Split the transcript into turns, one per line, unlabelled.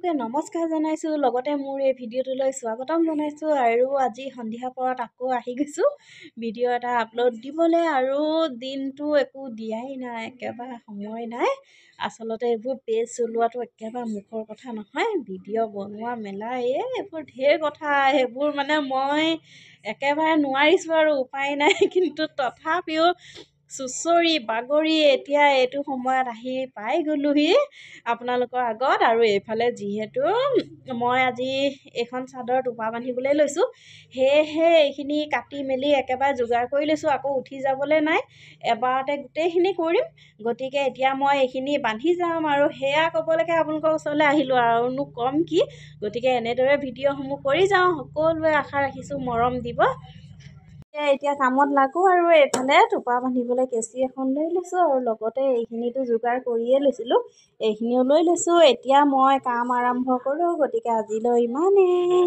সকলোকে নমস্কাৰ জনাইছোঁ, লগতে মোৰ এই ভিডিঅ'টোলৈ স্বাগতম জনাইছোঁ। আৰু আজি সন্ধিয়া পৰত আকৌ আহি গৈছোঁ ভিডিঅ' এটা আপলোড দিবলৈ। আৰু দিনটো একো দিয়াই নাই, একেবাৰে সময় নাই। আচলতে এইবোৰ পেজ চলোৱাটো একেবাৰে মুখৰ কথা নহয়, ভিডিঅ' বনোৱা মেলা এইবোৰ ঢেৰ কথা। সেইবোৰ মানে মই একেবাৰে নোৱাৰিছোঁ আৰু উপায় নাই। কিন্তু তথাপিও চুঁচৰি বাগৰি এতিয়া এইটো সময়ত আহি পাই গ'লোহি আপোনালোকৰ আগত। আৰু এইফালে যিহেতু মই আজি এইখন চাদৰ টোপা বান্ধিবলৈ লৈছোঁ, সেয়েহে এইখিনি কাটি মেলি একেবাৰে যোগাৰ কৰি লৈছোঁ। আকৌ উঠি যাবলৈ নাই, এবাৰতে গোটেইখিনি কৰিম। গতিকে এতিয়া মই এইখিনি বান্ধি যাম, আৰু সেয়া ক'বলৈকে আপোনালোকৰ ওচৰলৈ আহিলোঁ। আৰুনো ক'ম কি, গতিকে এনেদৰে ভিডিঅ'সমূহ কৰি যাওঁ। সকলোৱে আশা ৰাখিছোঁ মৰম দিব। এতিয়া কামত লাগো। আৰু এইফালে টোপা বান্ধিবলৈ কেঁচি এখন লৈ লৈছোঁ, আৰু লগতে এইখিনিতো যোগাৰ কৰিয়ে লৈছিলোঁ, এইখিনিও লৈ লৈছোঁ। এতিয়া মই কাম আৰম্ভ কৰোঁ। গতিকে আজিলৈ ইমানেই।